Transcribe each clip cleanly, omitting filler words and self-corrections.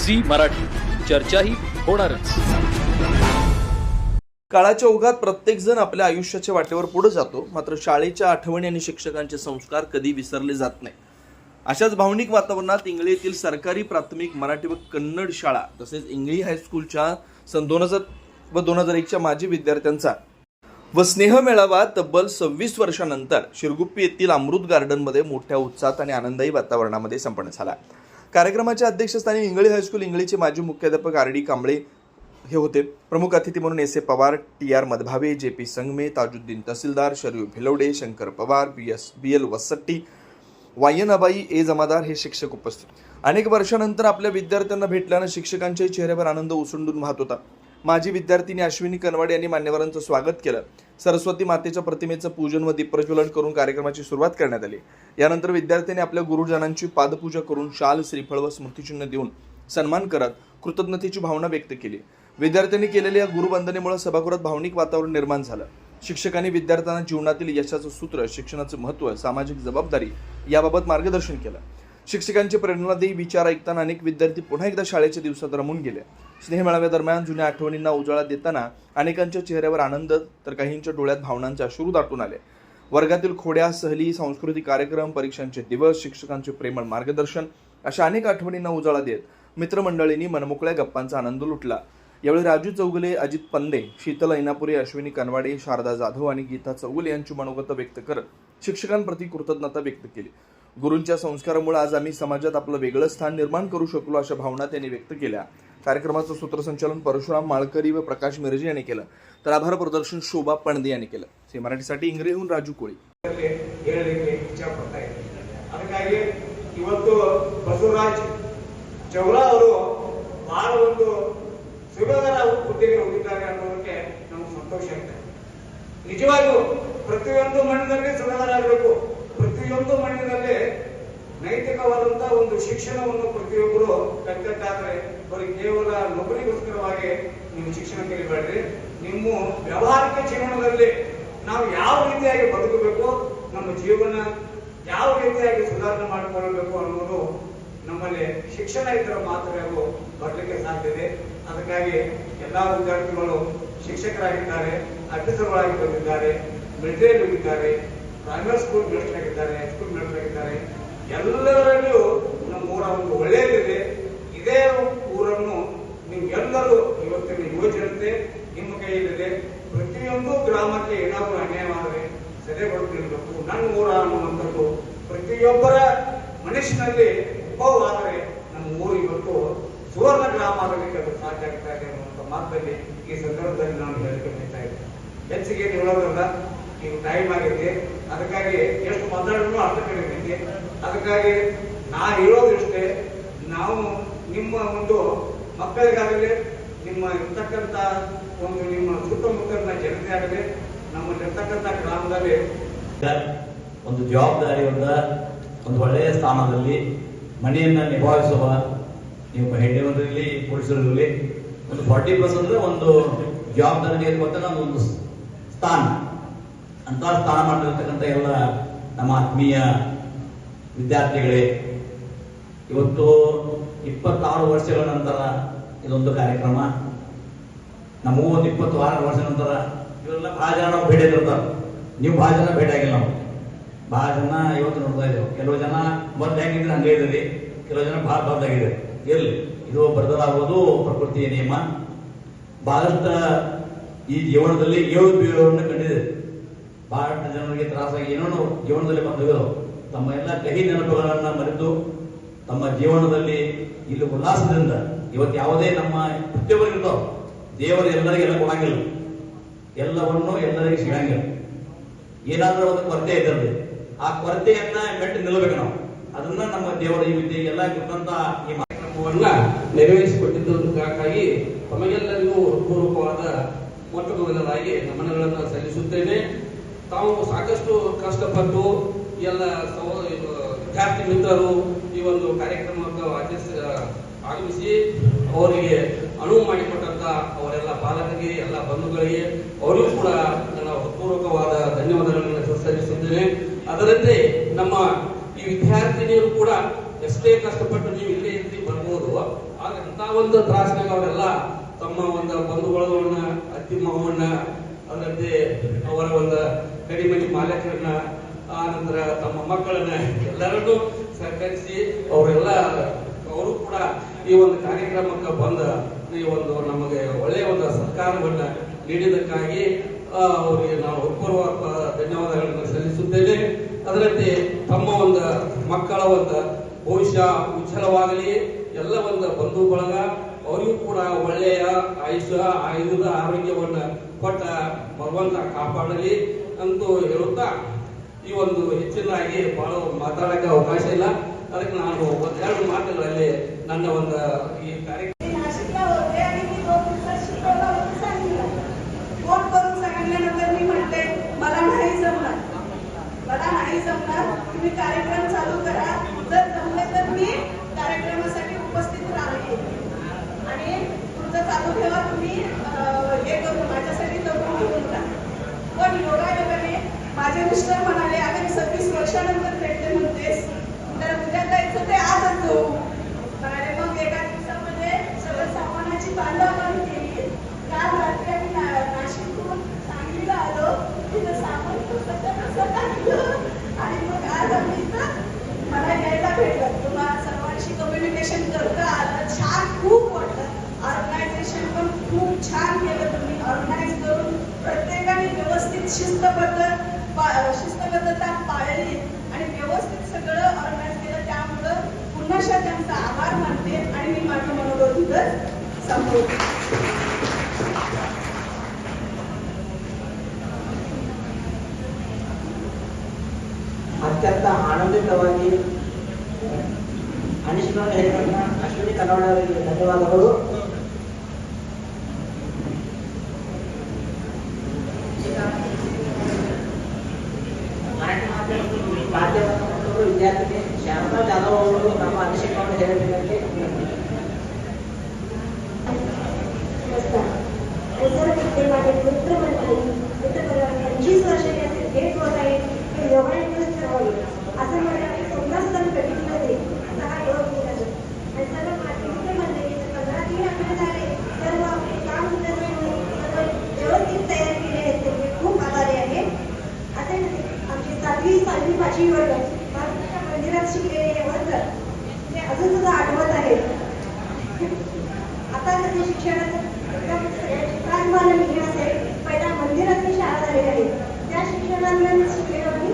झी मराठी, चर्चाही होणारच. काळाच्या ओघात प्रत्येक जण आपल्या आयुष्याच्या वाटेवर पुढे जातो, मात्र शाळेच्या आठवणी आणि शिक्षकांचे संस्कार कधी विसरले जात नाही. अशाच भावनिक वातावरणात इंगळे येथील सरकारी प्राथमिक मराठी व कन्नड शाळा तसेच इंगळी हायस्कूलच्या सन 2000 व 2001च्या माजी विद्यार्थ्यांचा व स्नेह मेळावा तब्बल 26 वर्षांनंतर शिरगुप्पी येथील अमृत गार्डनमध्ये मोठ्या उत्साहात आणि आनंदायी वातावरणामध्ये संपन्न झाला. कार्यक्रमाच्या अध्यक्षस्थानी इंगळी हायस्कूल इंगळीचे माजी मुख्याध्यापक आर डी कांबळे हे होते. प्रमुख अतिथी म्हणून S A Pawar, T R Madhbhave, J P Sangame, Tajuddin Tahsildar, Sharayu Bhilwade, Shankar Pawar, B L Vasatti, Y N Abai, A Jamadar हे शिक्षक उपस्थित. अनेक वर्षानंतर आपल्या विद्यार्थ्यांना भेटल्यानं शिक्षकांच्याही चेहऱ्यावर आनंद ओसंडून वाहत होता. माजी विद्यार्थिनी अश्विनी कनवाडे यांनी मान्यवरांचं स्वागत केलं. सरस्वती मातेच्या प्रतिमेचं पूजन व दीपप्रज्वलन करून कार्यक्रमाची सुरुवात करण्यात आली. यानंतर विद्यार्थ्यांनी आपल्या गुरुजनांची पादपूजा करून शाल, श्रीफळ व स्मृतिचिन्ह देऊन सन्मान करत कृतज्ञतेची भावना व्यक्त केली. विद्यार्थ्यांनी केलेल्या या गुरुवंदनेमुळे सभागृहात भावनिक वातावरण निर्माण झालं. शिक्षकांनी विद्यार्थ्यांना जीवनातील यशाचं सूत्र, शिक्षणाचं महत्त्व, सामाजिक जबाबदारी याबाबत मार्गदर्शन केलं. शिक्षकांचे प्रेरणादायी विचार ऐकताना अनेक विद्यार्थी पुन्हा एकदा शाळेच्या दिवसात रमून गेले. स्नेह मेळाव्यादरम्यान जुन्या आठवणींना उजाळा देताना अनेकांच्या चेहऱ्यावर आनंद तर काहींच्या डोळ्यात भावनांचे अश्रू दाटून आले. वर्गातील खोड्या, सहली, सांस्कृतिक कार्यक्रम, परीक्षांचे दिवस, शिक्षकांचे प्रेमळ मार्गदर्शन अशा अनेक आठवणींना उजाळा देत मित्रमंडळींनी मनमोकळ्या गप्पांचा आनंद लुटला. यावेळी राजू चौगुले, अजित पंदे, शीतल ऐनापुरे, अश्विनी कनवाडे, शारदा जाधव आणि गीता चौगुले यांची मनोगत व्यक्त करत शिक्षकांप्रती कृतज्ञता व्यक्त केली. गुरूंच्या संस्कारामुळे आज आम्ही समाजात आपलं वेगळं स्थान निर्माण करू शकलो अशा भावना त्यांनी व्यक्त केल्या. कार्यक्रमाचं सूत्रसंचालन परशुराम माळकरी व प्रकाश मिरजे यांनी केलं, तर आभार प्रदर्शन शोभा पणदे यांनी केलं. सी मराठीसाठी इंग्रजीहून राजू कोळी. ಅದಕ್ಕಾಗಿ ಇವತ್ತು ಬಸವರಾಜ್ ಚೌರ ಅವರು ಬಹಳ ಒಂದು ಸುಲಭದ ಹುದ್ದೆಗೆ ಹೋಗಿದ್ದಾರೆ ಅನ್ನೋದಕ್ಕೆ ನಮಗೆ ಸಂತೋಷ ಆಗ್ತದೆ. ನಿಜವಾಗಿಯೂ ಪ್ರತಿಯೊಂದು ಮಣ್ಣಿನಲ್ಲಿ ಸುಲಭರಾಗಬೇಕು. ಪ್ರತಿಯೊಂದು ಮಣ್ಣಿನಲ್ಲಿ ನೈತಿಕವಾದಂತಹ ಒಂದು ಶಿಕ್ಷಣವನ್ನು ಪ್ರತಿಯೊಬ್ಬರು ಕಲಿತಕ್ಕಾದ್ರೆ ಬರೀ ಕೇವಲ ನೌಕರಿಗೋಸ್ಕರವಾಗಿ ನೀವು ಶಿಕ್ಷಣ ಕಲಿಬೇಡ್ರಿ. ನಿಮ್ಮ ವ್ಯಾವಹಾರಿಕ ಜೀವನದಲ್ಲಿ ನಾವು ಯಾವ ರೀತಿಯಾಗಿ ಬದುಕಬೇಕು, ನಮ್ಮ ಜೀವನ ಯಾವ ರೀತಿಯಾಗಿ ಸುಧಾರಣೆ ಮಾಡಿಕೊಳ್ಳಬೇಕು ಅನ್ನೋದು ನಮ್ಮಲ್ಲಿ ಶಿಕ್ಷಣ ಇದ್ದರೆ ಮಾತ್ರ ಅದು ಬರಲಿಕ್ಕೆ ಸಾಧ್ಯ ಇದೆ. ಅದಕ್ಕಾಗಿ ಎಲ್ಲಾ ವಿದ್ಯಾರ್ಥಿಗಳು ಶಿಕ್ಷಕರಾಗಿದ್ದಾರೆ, ಅಫೀಸರ್ಗಳಾಗಿ ಬಂದಿದ್ದಾರೆ, ಮಿಲಿಟರಿಯಲ್ಲಿ ಹೋಗಿದ್ದಾರೆ, ಪ್ರೈಮರಿ ಸ್ಕೂಲ್ ಮಿನಿಸ್ಟರ್ ಆಗಿದ್ದಾರೆ, ಹೈಸ್ಕೂಲ್ ಮಿನಿಸ್ಟರ್ ಆಗಿದ್ದಾರೆ. ಎಲ್ಲರಲ್ಲೂ ನಮ್ಮ ಊರ ಒಂದು ಒಳ್ಳೆಯದಿದೆ. ಇದೇ ಊರನ್ನು ನಿಮ್ಗೆಲ್ಲರೂ ಇವತ್ತಿನ ಯುವ ಜನತೆ ನಿಮ್ಮ ಕೈಯಲ್ಲಿದೆ. ಪ್ರತಿಯೊಂದು ಗ್ರಾಮಕ್ಕೆ ಏನಾದರೂ ಅನ್ಯಾಯವಾದರೆ ಸೆರೆಗೊಳ್ತಿರಬೇಕು. ನನ್ನ ಊರ ಅನ್ನುವಂಥದ್ದು ಪ್ರತಿಯೊಬ್ಬರ ಮನುಷ್ಯನಲ್ಲಿ ಉಪವಾದರೆ ನಮ್ಮ ಊರು ಇವತ್ತು ಸುವರ್ಣ ಗ್ರಾಮ ಆಗಲಿಕ್ಕೆ ಅದು ಸಾಧ್ಯ ಆಗ್ತಾ ಇದೆ ಅನ್ನುವಂಥ ಮಾತಲ್ಲಿ ಈ ಸಂದರ್ಭದಲ್ಲಿ ನಾನು ಹೇಳಿಕೆ ಬಯಸ್ತಾ ಇದ್ದೇನೆ. ಹೆಚ್ಚಿಗೆ ಹೇಳೋದ್ರಲ್ಲ, ಈಗ ಟೈಮ್ ಆಗಿದೆ. ಅದಕ್ಕಾಗಿ ಎಷ್ಟು ಮಾತಾಡಿದ್ರು ಅರ್ಥ ಕಡಿಮೆ. ಅದಕ್ಕಾಗಿ ನಾ ಹೇಳೋದಿಷ್ಟೇ, ನಾವು ನಿಮ್ಮ ಒಂದು ಮಕ್ಕಳಿಗಾಗಲಿ, ನಿಮ್ಮ ಇರ್ತಕ್ಕಂಥ ಒಂದು ನಿಮ್ಮ ಸುತ್ತಮುತ್ತಲಿನ ಜನತೆ ಆಗಲಿ, ನಮ್ಮಲ್ಲಿರ್ತಕ್ಕಂಥ ಗ್ರಾಮದಲ್ಲಿ ಒಂದು ಜವಾಬ್ದಾರಿಯಿಂದ ಒಂದು ಒಳ್ಳೆಯ ಸ್ಥಾನದಲ್ಲಿ ಮನೆಯನ್ನ ನಿಭಾಯಿಸುವ ನೀವು ಹೆಣ್ಣುವರಿರಲಿ ಪುರುಷರಿರಲಿ ಒಂದು 40% ಒಂದು ಜವಾಬ್ದಾರಿ ಇರುವಂತಹ ಒಂದು ಸ್ಥಾನ ಅಂತ ಸ್ಥಾನ ಮಾಡಿರ್ತಕ್ಕಂಥ ಎಲ್ಲ ನಮ್ಮ ಆತ್ಮೀಯ ವಿದ್ಯಾರ್ಥಿಗಳೇ, ಇವತ್ತು 26 ವರ್ಷಗಳ ನಂತರ ಇದೊಂದು ಕಾರ್ಯಕ್ರಮ. ನಮ್ಮ 26 ವರ್ಷ ನಂತರ ಇವರೆಲ್ಲ ಬಹಳ ಜನ ನಾವು ಭೇಟಿ ಇರ್ತಾರೆ. ನೀವು ಬಹಳ ಜನ ಭೇಟಿ ಆಗಿಲ್ಲ. ನಾವು ಬಹಳ ಜನ ಇವತ್ತು ನೋಡ್ತಾ ಇದ್ದೇವೆ. ಕೆಲವು ಜನ ಮೊದಲು ಹೆಂಗಿದ್ರೆ ಹಂಗೆ ಇದ್ದೀರಿ, ಕೆಲವು ಜನ ಬಹಳ ಬದಲಾಗಿದೆ. ಇರಲಿ, ಇದು ಬದಲಾಗುವುದು ಪ್ರಕೃತಿಯ ನಿಯಮ. ಬಹಳಷ್ಟು ಈ ಜೀವನದಲ್ಲಿ ಏಳು ಬೀಳುವನ್ನು ಕಂಡಿದೆ. ಬಹಳಷ್ಟು ಜನರಿಗೆ ತ್ರಾಸಾಗಿ ಏನೋ ಜೀವನದಲ್ಲಿ ಬಂದಿರೋ ತಮ್ಮ ಎಲ್ಲ ಕಹಿ ನೆನಪುಗಳನ್ನ ಮರೆತು ತಮ್ಮ ಜೀವನದಲ್ಲಿ ಇಲ್ಲಿ ಉಲ್ಲಾಸದಿಂದ ಇವತ್ತು ಯಾವುದೇ ನಮ್ಮ ಪ್ರತಿಯೊಬ್ಬರಿಗಿರೋ ದೇವರು ಎಲ್ಲರಿಗೆಲ್ಲ ಕೊಡಂಗಿಲ್ಲ, ಎಲ್ಲವನ್ನು ಎಲ್ಲರಿಗೆ ಸಿಗಂಗಿಲ್ಲ. ಏನಾದ್ರೂ ಒಂದು ಕೊರತೆ ಇದ್ದರೆ ಆ ಕೊರತೆಯನ್ನ ಮೆಟ್ಟು ನಿಲ್ಲಬೇಕು ನಾವು. ಅದನ್ನ ನಮ್ಮ ದೇವರ ಈ ವಿದ್ಯೆಗೆ ಎಲ್ಲ ಕೊಟ್ಟಂತ ಈ ಕಾರ್ಯಕ್ರಮವನ್ನ ನೆರವೇರಿಸಿಕೊಟ್ಟಿದ್ದಕ್ಕಾಗಿ ತಮಗೆಲ್ಲರಿಗೂ ಹೃತ್ಪೂರ್ವಕವಾದ ಮೊಟ್ಟಮೊದಲನಾಗಿ ನಮನಗಳನ್ನು ಸಲ್ಲಿಸುತ್ತೇನೆ. ತಾವು ಸಾಕಷ್ಟು ಕಷ್ಟಪಟ್ಟು ಎಲ್ಲ ವಿದ್ಯಾರ್ಥಿ ಮಿತ್ರರು ಈ ಒಂದು ಕಾರ್ಯಕ್ರಮಕ್ಕೆ ಆಗಮಿಸಿ ಅವರಿಗೆ ಅನುವು ಮಾಡಿಕೊಟ್ಟಂತ ಅವರೆಲ್ಲ ಪಾಲಕರಿಗೆ, ಎಲ್ಲ ಬಂಧುಗಳಿಗೆ ಅವರಿಗೂ ಕೂಡ ನನ್ನ ಹೃತ್ಪೂರ್ವಕವಾದ ಧನ್ಯವಾದಗಳನ್ನು ಸಲ್ಲಿಸುತ್ತೇನೆ. ಅದರಂತೆ ನಮ್ಮ ಈ ವಿದ್ಯಾರ್ಥಿನಿಯರು ಕೂಡ ಎಷ್ಟೇ ಕಷ್ಟಪಟ್ಟು ನೀವು ಇಲ್ಲೇ ಇದ್ದು ಬರ್ಬೋದು, ಆದ್ರೆ ಅಂತ ಒಂದು ತ್ರಾಸಿನಾಗ ಅವರೆಲ್ಲ ತಮ್ಮ ಒಂದು ಬಂಧುಗಳನ್ನ ಅತ್ತಿ ಮಾವನ್ನ ಅದರಂತೆ ಅವರ ಒಂದು ಕಡಿಮೆ ಮಾಲಕರನ್ನ ಆ ನಂತರ ತಮ್ಮ ಮಕ್ಕಳನ್ನ ಎಲ್ಲರನ್ನೂ ಸಹಕರಿಸಿ ಅವರೆಲ್ಲ ಅವರು ಕೂಡ ಈ ಒಂದು ಕಾರ್ಯಕ್ರಮಕ್ಕೆ ಬಂದ ಈ ಒಂದು ನಮಗೆ ಒಳ್ಳೆಯ ಒಂದು ಸತ್ಕಾರವನ್ನ ನೀಡಿದ್ದಕ್ಕಾಗಿ ಅವರಿಗೆ ನಾವು ಹೃತ್ಪೂರ್ವಕ ಧನ್ಯವಾದಗಳನ್ನು ಸಲ್ಲಿಸುತ್ತೇನೆ. ಅದರಂತೆ ತಮ್ಮ ಒಂದು ಮಕ್ಕಳ ಒಂದು ಭವಿಷ್ಯ ಉಜ್ವಲವಾಗಲಿ, ಎಲ್ಲ ಒಂದು ಬಂಧು ಬಳಗ ಅವರಿಗೂ ಕೂಡ ಒಳ್ಳೆಯ ಆಯುಧದ ಆರೋಗ್ಯವನ್ನ ಕೊಟ್ಟ ಭಗವಂತ ಕಾಪಾಡಲಿ ಅಂತೂ ಹೇಳುತ್ತಾ ಈ ಒಂದು ಹೆಚ್ಚಿನಾಗಿ ಬಹಳ ಮಾತಾಡಕ್ಕೆ ಅವಕಾಶ ಇಲ್ಲ. ಅದಕ್ಕೆ ನಾನು ಒಂದೆರಡು ಮಾತುಗಳಲ್ಲಿ ನನ್ನ ಒಂದು ಈ ಕಾರ್ಯಕ್ರಮ फोन करून सांगितल्यानंतर मी म्हटले मला नाही जमणार तुम्ही कार्यक्रम चालू करा, जर जमले तर मी कार्यक्रमासाठी उपस्थित राहील आणि तुमचं चालू ठेवा, तुम्ही हे करून माझ्यासाठी जमून घेऊन जा. पण योगायोगाने माझे मिस्टर म्हणाले अगं 26 वर्षानंतर भेटते म्हणतेस, तर उद्या जायचं ते आजच जाऊ म्हणाले. मग एका दिवसामध्ये सगळं सामानाची बांधाबांध केली. काल रात्री आम्ही नाशिकहून सांगलीला आलो, तिथं सामान कसं टाकलं आणि मग आज आम्ही इथं मला यायला भेटलं. तुम्हाला सर्वांशी कम्युनिकेशन करता आलं, छान खूप वाटलं. ऑर्गनायझेशन पण खूप छान केलं तुम्ही, ऑर्गनाईज करून प्रत्येकाने व्यवस्थित शिस्तबद्धता पाळली आणि व्यवस्थित सगळं ऑर्गनाईज केलं. त्यामुळं पुन्हा त्यांचा आभार मानते आणि मी माझं मनोगत इथं संपवते. ಅತ್ಯಂತ ಆನಂದಿತವಾಗಿ ಅನಿಶ್ವರ ಹೇಳಿದ ಅಶ್ವಿನಿ ಕನ್ನಡವರಿಗೆ ಧನ್ಯವಾದಗಳು. ಮರಾಠಿ ಮಾಧ್ಯಮದ ವಿದ್ಯಾರ್ಥಿನಿ ಶಾರದಾ ಜಾಧವ್ ಅವರು ನಮ್ಮ ಅನಿಶ್ಚಿತವಾಗಿ ಹೇಳಿದ್ದಕ್ಕೆ माझे मित्रमंडळी 25 वर्षाचे भेट होत आहे ते योगायोगाने ठरवले असं मला स्वतः सण कधीमध्ये असा हा योग केला आणि सर्व माझे मित्रमंडळी 15 दिवस आपले झाले, सर्व आपले काम सर्व व्यवस्थित तयार केले आहेत, ते खूप आभारी आहे. असे आमचे 7वी 5वी वर्ग महाराष्ट्राच्या मंदिरात शिकलेले वर्ग ते अजून सुद्धा आठवत आहेत. आता कधी शिक्षणाचं मला मिळणे असेल, पहिला मंदिरातली शाळा झालेली आहे, त्या शिक्षणाला शिकलेलो मी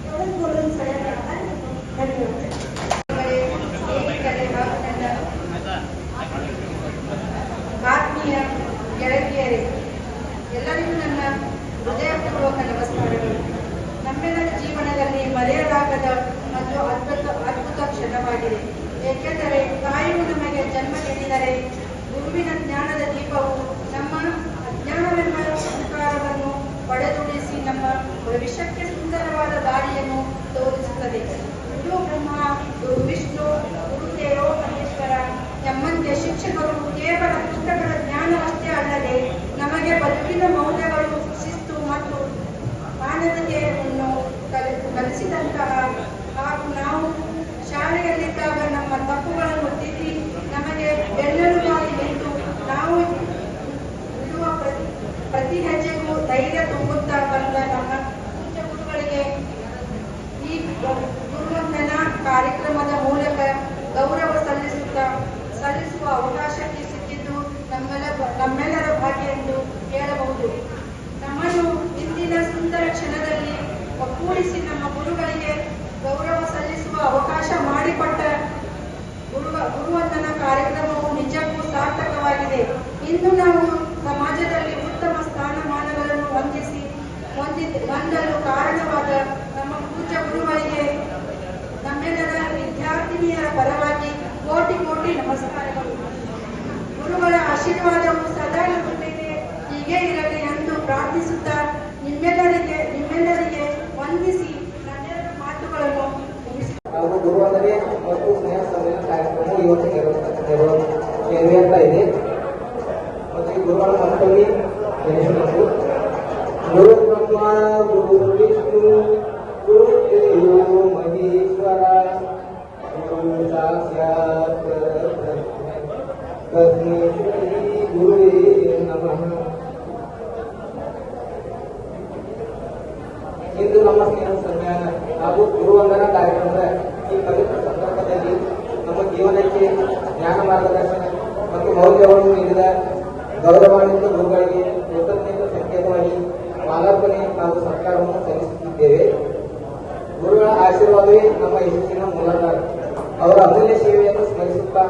एवढंच बोलून सगळ्यांना आभार. धन्यवाद. ಆತ್ಮೀಯ ಗೆಳತಿಯರೇ, ಎಲ್ಲರಿಗೂ ನನ್ನ ಹೃದಯಪೂರ್ವಕ ನಮಸ್ಕಾರಗಳು. ನಮ್ಮೆಲ್ಲರ ಜೀವನದಲ್ಲಿ ಮರೆಯಲಾಗದ ಮತ್ತು ಅದ್ಭುತ ಕ್ಷಣವಾಗಿದೆ. ಏಕೆಂದರೆ ತಾಯಿಯು ನಮಗೆ ಜನ್ಮ ನೀಡಿದರೆ ಗುರುವಿನ ಜ್ಞಾನದ ದೀಪವು ನಮ್ಮ ಅಜ್ಞಾನವೆಂಬ ಸಂಸ್ಕಾರವನ್ನು ಪಡೆದುಡಿಸಿ ನಮ್ಮ ಭವಿಷ್ಯಕ್ಕೆ ಸುಂದರವಾದ ದಾರಿಯನ್ನು ತೋರಿಸುತ್ತದೆ. ಗುರು ಬ್ರಹ್ಮ, ಗುರು ವಿಷ್ಣು, ಗುರುದೇವೋ ಮಹೇಶ್ವರ ಎಂಬಂತೆ ಶಿಕ್ಷಕರು ಕೇವಲ ಪುಸ್ತಕದ ಜ್ಞಾನವಷ್ಟೇ ಅಲ್ಲದೆ ನಮಗೆ ಬದುಕಿನ ಮೌಲ್ಯಗಳು, ಶಿಸ್ತು ಮತ್ತು ಮಾನವೀಯತೆಯನ್ನು ಕಲಿಸಿದಂತಹ ಹಾಗೂ ನಾವು ಶಾಲೆಯಲ್ಲಿದ್ದಾಗ ನಮ್ಮ ತಪ್ಪುಗಳನ್ನು ತಿದ್ದಿ ನಮಗೆ ಬೆನ್ನೆಲುಬಾಗಿ ನಿಂತು ನಾವು ಇಡುವ ಪ್ರತಿ ಹೆಜ್ಜೆಗೂ ಧೈರ್ಯ ತುಂಬುತ್ತಾ ಬಂದ ನಮ್ಮ ಪೂಜ್ಯ ಗುರುಗಳಿಗೆ ಈ ಗುರುವಂದನ ಕಾರ್ಯಕ್ರಮದ ಮೂಲಕ ಗೌರವ ಸಲ್ಲಿಸುವ ಅವಕಾಶಕ್ಕೆ ಸಿಕ್ಕಿದ್ದು ನಮ್ಮೆಲ್ಲರ ಭಾಗ್ಯ ಎಂದು ಹೇಳಬಹುದು. ನಮ್ಮನ್ನು ಇಂದಿನ ಸುಂದರ ಕ್ಷಣದಲ್ಲಿ ಒಕ್ಕೂಡಿಸಿ ನಮ್ಮ ಗುರುಗಳಿಗೆ ಗೌರವ ಸಲ್ಲಿಸುವ ಅವಕಾಶ ಮಾಡಿಕೊಟ್ಟ ಗುರುವಂದನ ಕಾರ್ಯಕ್ರಮವು ನಿಜಕ್ಕೂ ಸಾರ್ಥಕವಾಗಿದೆ. ಇಂದು ನಾವು ಸಮಾಜದಲ್ಲಿ ಉತ್ತಮ ಸ್ಥಾನಮಾನಗಳನ್ನು ಹೊಂದಲು ಕಾರಣವಾದ ನಮ್ಮ ಪೂಜ್ಯ ಗುರುಗಳಿಗೆ ನಮ್ಮೆಲ್ಲರ ವಿದ್ಯಾರ್ಥಿನಿಯರ ಪರವಾಗಿ ಕೋಟಿ ಕೋಟಿ ನಮಸ್ಕಾರಗಳು. ಗುರುಗಳ ಆಶೀರ್ವಾದವು ಸದಾ ನಮ್ಮ ಮೇಲೆ ಹೀಗೆ ಇರಲಿ ಎಂದು ಪ್ರಾರ್ಥಿಸುತ್ತಾ ನಿಮ್ಮೆಲ್ಲರಿಗೆ ವಂದಿಸಿ ನನ್ನೆರಡು ಮಾತುಗಳನ್ನು ಹಾಗೂ ಗುರುವಂದನೆ ಮತ್ತು ಸ್ನೇಹ ಸಂವೇದನೆ ಕಾರ್ಯಕ್ರಮ ಇವತ್ತು ನೆರವೇರ್ತಾ ಇದೆ. ಮತ್ತು ಈ ಗುರುಗಳ ಮಕ್ಕಳಿಗೆ ನೆನೆಸಬೇಕು. ಗುರು ಬ್ರಹ್ಮ, ಗುರು ವಿಷ್ಣು, ಗುರು ದೇವೋ ಮಹೇಶ್ವರ, ಗುರು ಸಾಕ್ಷಾತ್ ಆಶೀರ್ವಾದವೇ ನಮ್ಮ ಯಶಸ್ಸಿನ ಮೂಲಾಧಾರ. ಅವರ ಅಮೂಲ್ಯ ಸೇವೆಯನ್ನು ಸ್ಮರಿಸುತ್ತಾ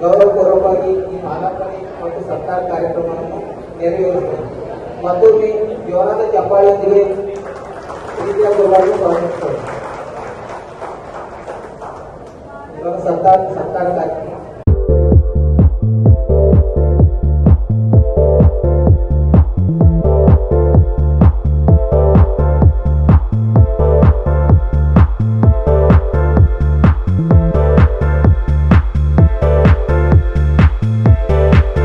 ಗೌರವಪೂರ್ವಕವಾಗಿ ಈ ಮಾಲಾರ್ಪಣೆ ಮತ್ತು ಸತ್ಕಾರ ಕಾರ್ಯಕ್ರಮವನ್ನು ನೆರವೇರಿಸುತ್ತದೆ. ಮತ್ತೊಮ್ಮೆ ಜೋರಾದ ಚಪ್ಪಾಳೆಯೊಂದಿಗೆ ಪ್ರೀತಿಯ ಗುರುವಾಗಿ ಸ್ವಾಗತಿಸುತ್ತದೆ. ಇವಾಗ ಸತ್ಕಾರ ಕಾರ್ಯಕ್ರಮ